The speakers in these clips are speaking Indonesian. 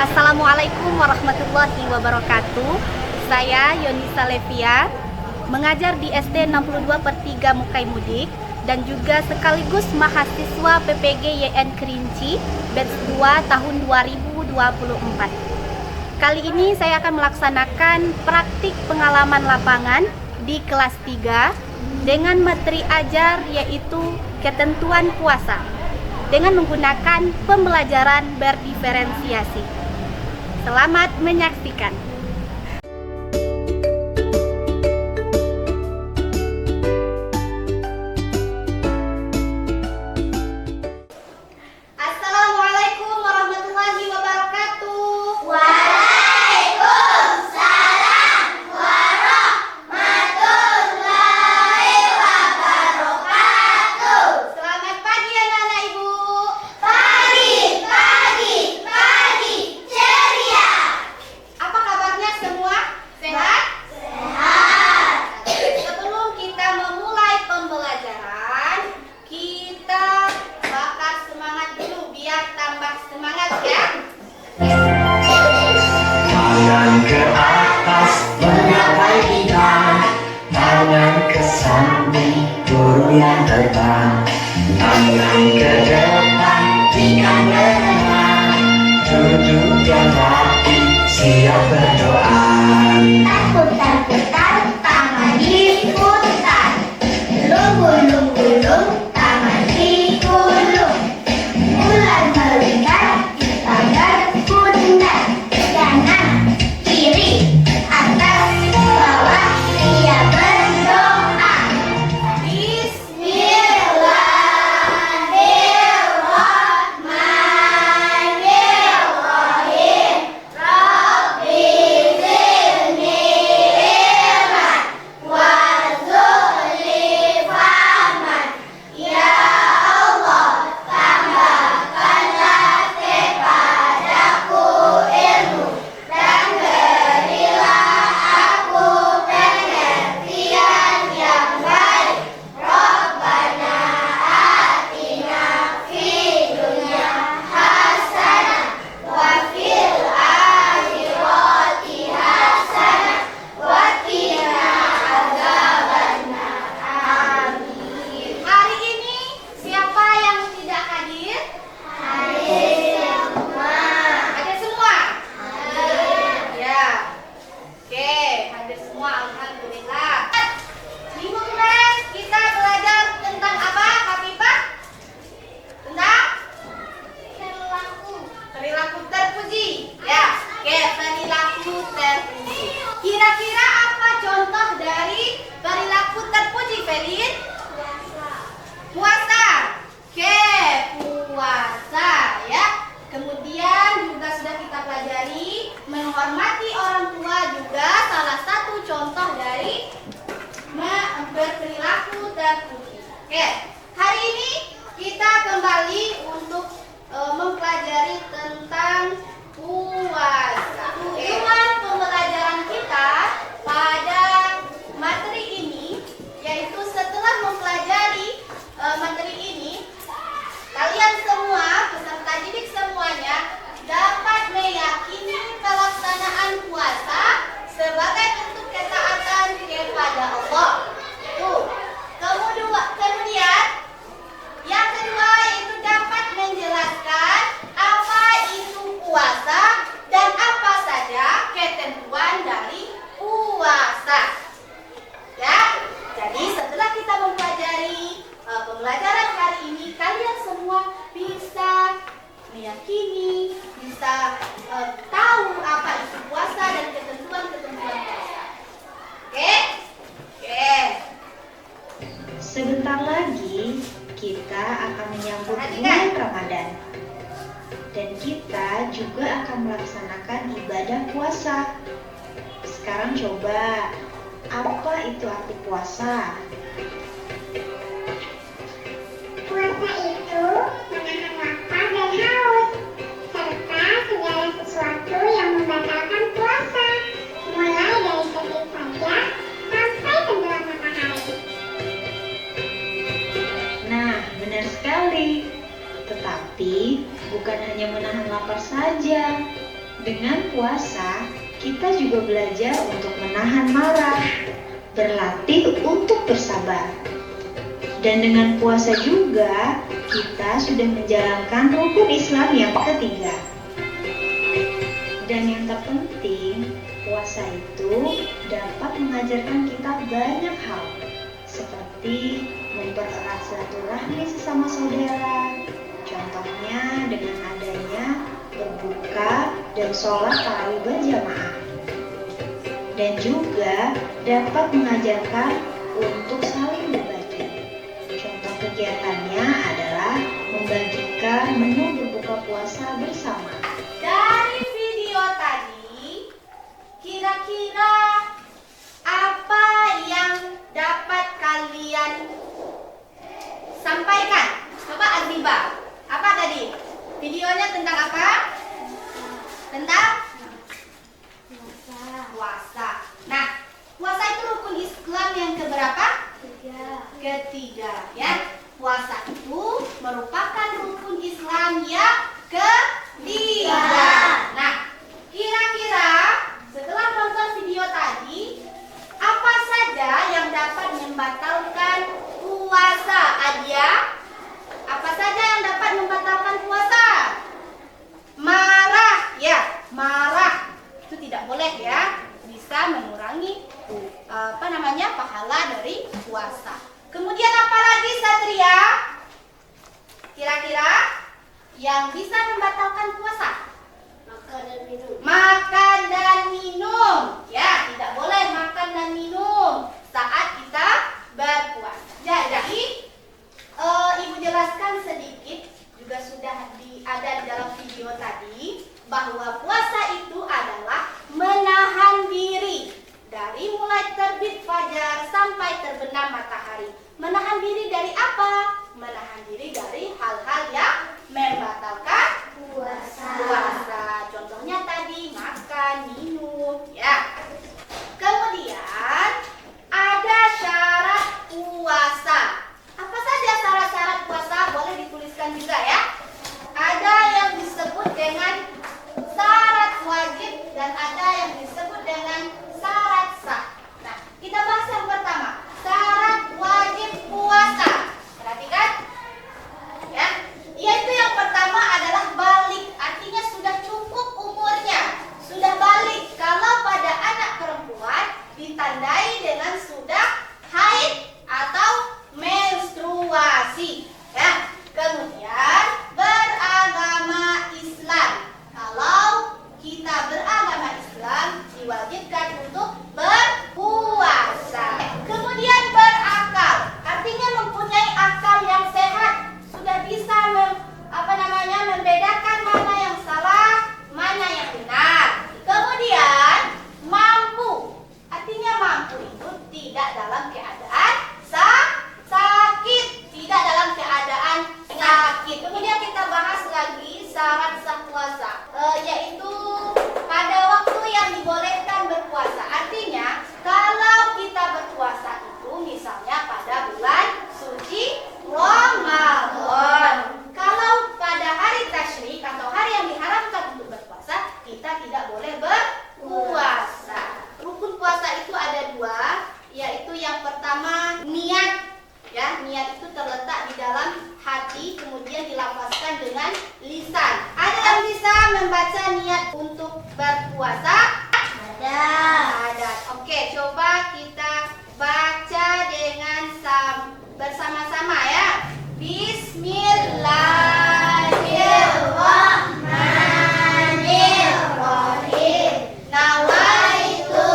Assalamualaikum warahmatullahi wabarakatuh. Saya Yonisa Levia, mengajar di SD 62/3 Mukai Mudik dan juga sekaligus mahasiswa PPG YN Kerinci batch 2 tahun 2024. Kali ini saya akan melaksanakan praktik pengalaman lapangan di kelas 3 dengan materi ajar yaitu ketentuan puasa dengan menggunakan pembelajaran berdiferensiasi. Selamat menyaksikan. Assalamualaikum warahmatullahi wabarakatuh. Waalaikumsalam warahmatullahi wabarakatuh. Selamat pagi anak-anak ibu. Pagi, pagi, pagi, ceria. Apa kabarnya semua? Sehat? Sehat. Sebelum kita memulai pembelajaran, kita bakar semangat dulu biar tambah semangat ya. Tangan ke atas menggapai bidang, tangan ke samping burung yang terbang, tangan ke depan ikan berenang, duduk yang rapi siap berdoa. Putar-putar, tangan diputar. Gulung-gulung, tangan digulung. Ular melingkar, pagar bundar. Kanan, kiri, atas, bawah, dia berdoa. Bismillahirrahmanirrahim. Rabbi zidni ilman warzuqni fahman. Ya Allah, tambahkanlah kepadaku ilmu dan berilah aku pengertian yang baik. Rabbana atina fid dunya hasanah wa fil akhirati hasanah wa qina adzabannar. Amin. Hari ini siapa yang tidak hadir? Ada semua? Ya. Oke, hadir semua, alhamdulillah. Minggu kemarin kita belajar tentang apa, Kak? Tentang perilaku terpuji. Ya, oke, perilaku terpuji. Kira-kira apa contoh dari perilaku terpuji, Ferin? Puasa. Oke, puasa ya. Kemudian juga sudah kita pelajari menghormati orang tua juga salah satu contoh dari berperilaku terpuji. Oke, hari ini kita kembali untuk mempelajari tentang puasa. Tujuan pembelajaran kita pada materi ini yaitu setelah mempelajari materi ini, kalian semua, peserta didik semuanya, dapat meyakini pelaksanaan puasa sebagai bentuk ketaatan kepada Allah. Tuh. Kemudian, yang kedua itu dapat menjelaskan apa itu puasa dan apa saja ketentuan dari puasa. Ya, jadi setelah kita mempelajari pembelajaran hari ini, kalian semua bisa meyakini, bisa tahu apa itu puasa dan ketentuan-ketentuan puasa. Oke? Oke. Sebentar lagi kita akan menyambut Perhatikan. bulan Ramadan. Dan kita juga akan melaksanakan ibadah puasa. Sekarang coba, apa itu arti puasa? Puasa itu menahan lapar dan haus, serta segala sesuatu yang membatalkan puasa, mulai dari terbit fajar sampai tenggelam matahari. Nah, benar sekali. Tetapi bukan hanya menahan lapar saja, Dengan puasa, kita juga belajar untuk menahan marah, berlatih untuk bersabar. Dan dengan puasa juga, kita sudah menjalankan rukun Islam yang ketiga. Dan yang terpenting, puasa itu dapat mengajarkan kita banyak hal, seperti mempererat silaturahmi sesama saudara. Contohnya dengan adanya berbuka dan sholat tarawih berjamaah. Dan juga dapat mengajarkan untuk saling berbagi. Contoh kegiatannya adalah membagikan menu berbuka puasa bersama. Dari video tadi, kira-kira apa yang dapat kalian sampaikan? Coba Aziba, apa tadi? Videonya tentang apa? Tentang puasa. Nah, puasa itu rukun Islam yang keberapa? Ketiga, ya. Puasa itu merupakan rukun Islam yang ketiga. Nah, kira-kira setelah nonton video tadi, apa saja yang dapat membatalkan puasa, Adia? Apa saja yang dapat membatalkan puasa? Marah, ya, marah itu tidak boleh ya, bisa mengurangi pahala dari puasa. Kemudian apa lagi Satria? Kira-kira yang bisa membatalkan puasa? Makan dan minum. Ya, tidak boleh makan dan minum saat kita berpuasa. Jadi Ibu jelaskan sedikit, juga sudah ada di dalam video tadi, bahwa puasa itu adalah menahan diri dari mulai terbit fajar sampai terbenam matahari. Menahan diri dari apa? Menahan diri dari hal-hal yang membatalkan puasa. Contohnya tadi makan, minum, ya. Kemudian ada syarat puasa. Apa saja syarat-syarat puasa? Boleh dituliskan juga ya. Ada yang disebut dengan syarat wajib dan ada yang disebut dengan syarat sah. Nah, kita bahas yang pertama, syarat wajib puasa. Perhatikan, ya. Yaitu yang pertama adalah balik, artinya sudah cukup umurnya, sudah balik. Kalau pada anak perempuan ditandai dengan sudah haid atau menstruasi, ya. Kemudian beragama Islam. Kalau kita beragama Islam diwajibkan untuk berpuasa. Kemudian berakal, artinya mempunyai akal yang sehat, sudah bisa membedakan mana yang salah, mana yang benar. Kemudian mampu, artinya mampu itu tidak dalam keadaan sakit, tidak dalam keadaan sakit. Kemudian kita bahas lagi syarat sah puasa, yaitu pada waktu yang dibolehkan berpuasa. Artinya kalau kita berpuasa itu misalnya pada bulan suci Ramadan. Kalau pada hari tasyrik atau hari yang diharamkan untuk berpuasa, kita tidak boleh berpuasa. Rukun puasa itu ada dua, yaitu yang pertama niat. Ya, niat itu terletak di dalam hati, kemudian dilafazkan dengan lisan. Ada yang bisa membaca niat untuk berpuasa? Ada. Oke, coba kita baca dengan bersama-sama ya. Bismillahirrahmanirrahim. Nawaitu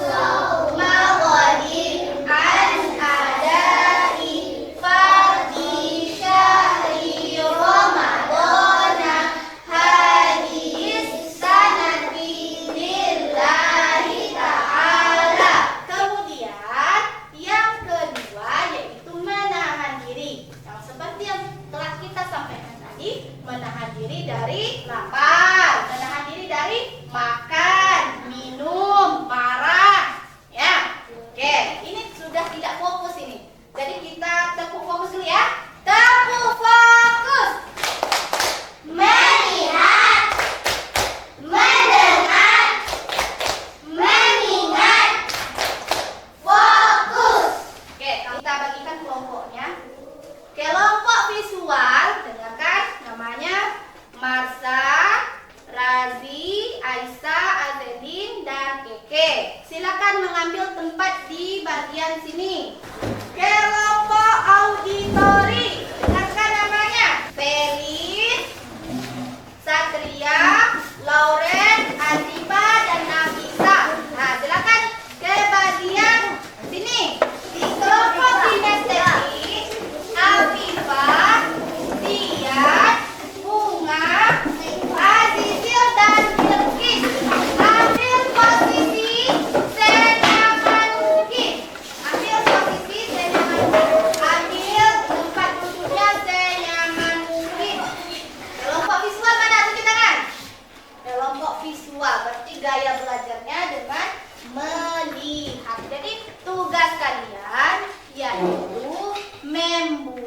shauma ghadin an adai fardhi syahri ramadana hadis sanati lillahi ta'ala. Kemudian yang kedua yaitu menahan diri. Yang seperti yang telah kita sampaikan tadi, menahan diri dari lapar, menahan diri dari makan, minum, marah. Ya. Oke, ini sudah tidak fokus ini. Jadi kita tepuk fokus dulu ya. Tepuk fokus. Melihat,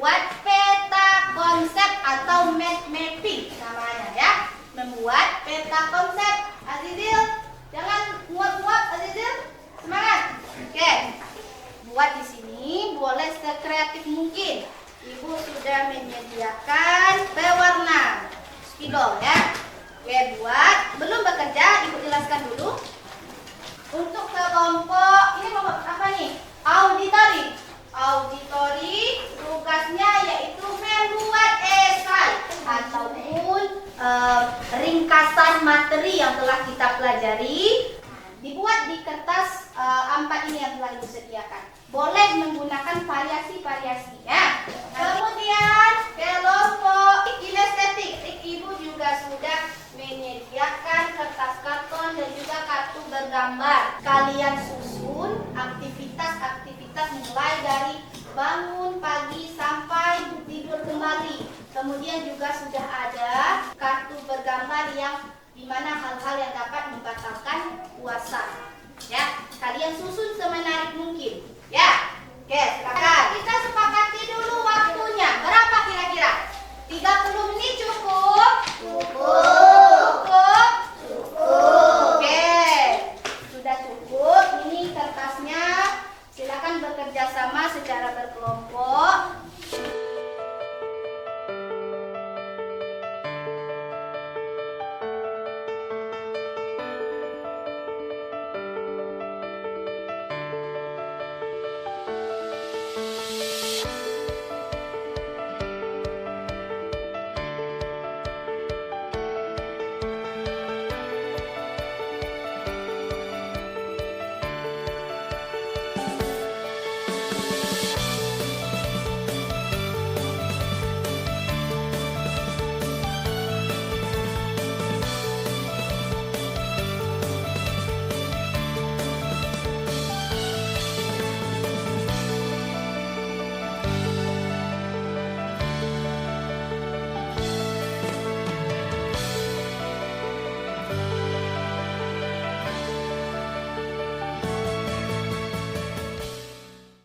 membuat peta konsep atau map mapping namanya ya. Membuat peta konsep. Azizil, jangan muap-muap Azizil. Semangat. Oke. Buat di sini boleh sekreatif mungkin. Ibu sudah menyediakan pewarna spidol ya. Oke, buat belum bekerja, Ibu jelaskan dulu. Untuk kelompok ini kelompok apa nih? Auditori. Auditori tugasnya yaitu membuat esai ataupun ringkasan materi yang telah kita pelajari. Dibuat di kertas A4 ini yang telah Ibu sediakan. Boleh menggunakan variasi-variasi ya. Kemudian kelompok kinestetik, Ibu juga sudah menyediakan kertas karton dan juga kartu bergambar. Kalian susun aktivitas-aktivitas mulai dari bangun pagi sampai tidur kembali. Kemudian juga sudah ada kartu bergambar yang dimana hal-hal yang dapat membatalkan puasa. Ya, kalian susun semenarik mungkin. Ya, oke, silakan. Kita sepakati dulu waktunya. Berapa kira-kira? 30 menit cukup? Cukup. Oke, sudah cukup. Ini kertasnya. Silakan bekerja sama secara berkelompok.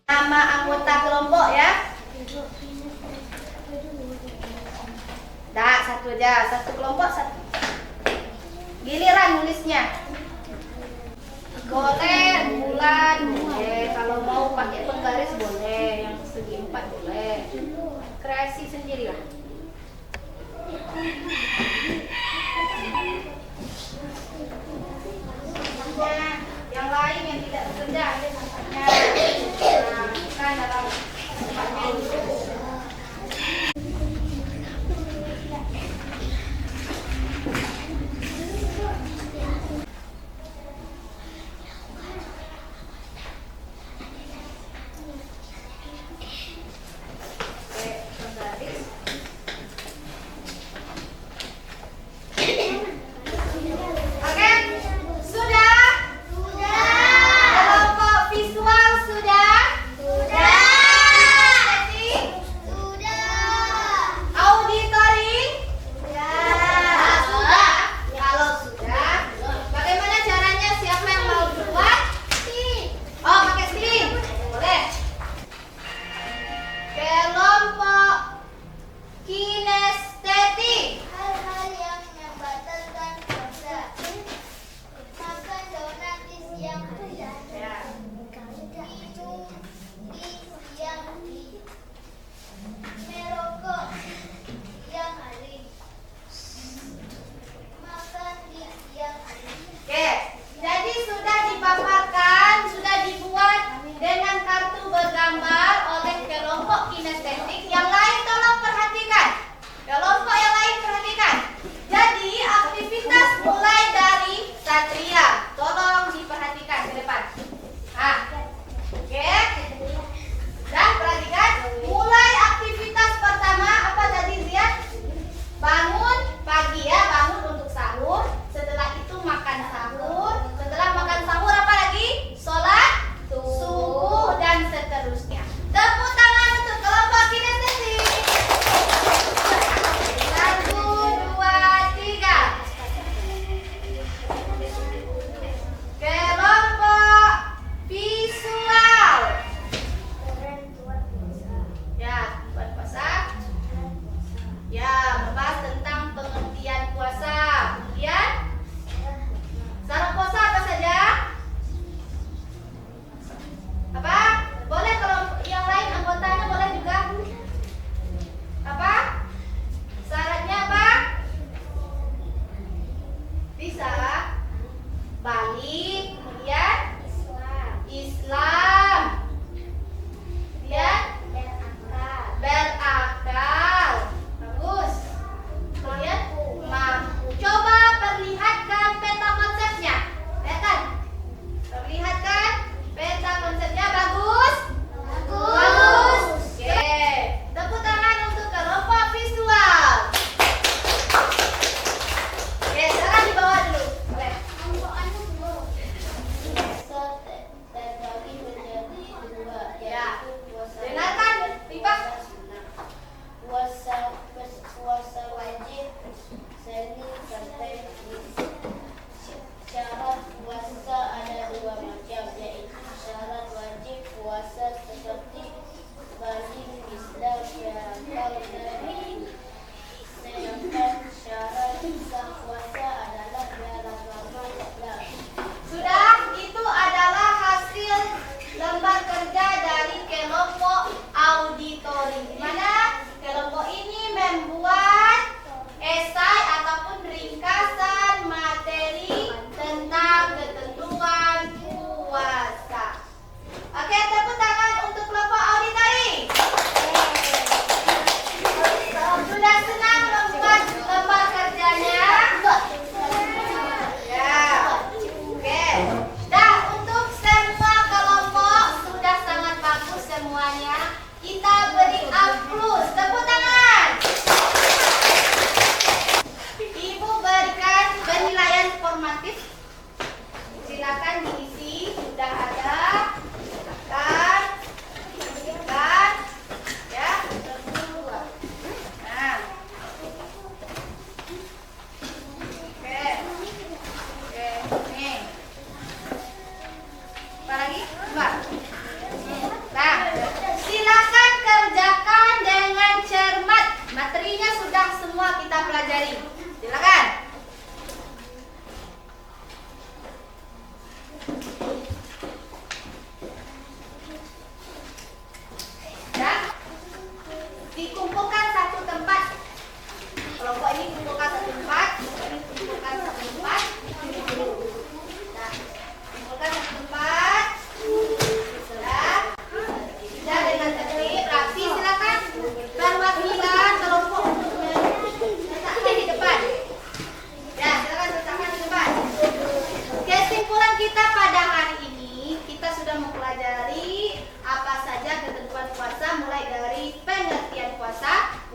Nama anggota kelompok ya. Dah, satu aja. Satu kelompok satu. Giliran nulisnya. Boleh bulan, boleh. Kalau mau pakai penggaris boleh. Yang segi 4 boleh. Kreasi sendirilah. Yang lain yang tidak bekerja ada sampahnya. Nah, bukan dalam tempatnya dulu. Oke, penggaris.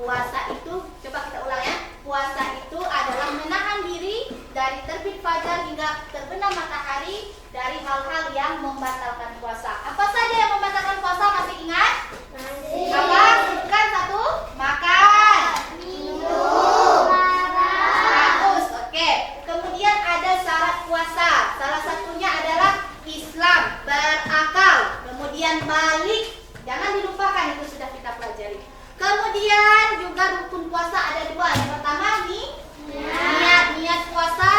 Puasa itu, coba kita ulang ya. Puasa itu adalah menahan diri dari terbit fajar hingga terbenam matahari dari hal-hal yang membatalkan puasa. Apa saja yang membatalkan puasa, masih ingat? Apa? Bukan satu? Makan, minum, haus. Oke. Kemudian ada syarat puasa. Salah satunya adalah Islam, berakal, kemudian balik. Jangan dilupakan, itu sudah kita pelajari. Kemudian juga rukun puasa ada dua. Yang pertama nih, niat puasa.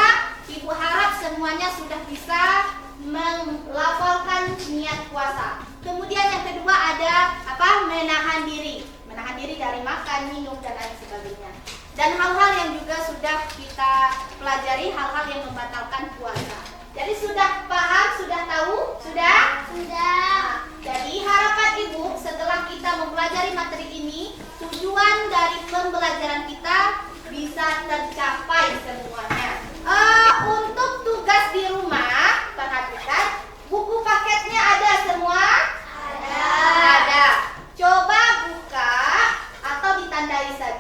Ibu harap semuanya sudah bisa melafalkan niat puasa. Kemudian yang kedua ada apa? Menahan diri. Menahan diri dari makan, minum, dan lain sebagainya. Dan hal-hal yang juga sudah kita pelajari, hal-hal yang membatalkan puasa. Jadi sudah paham, sudah tahu? Sudah? Sudah. Jadi harapan ibu setelah kita mempelajari materi ini, tujuan dari pembelajaran kita bisa tercapai semuanya. Untuk tugas di rumah, perhatikan, buku paketnya ada semua? Ada. Coba buka atau ditandai saja.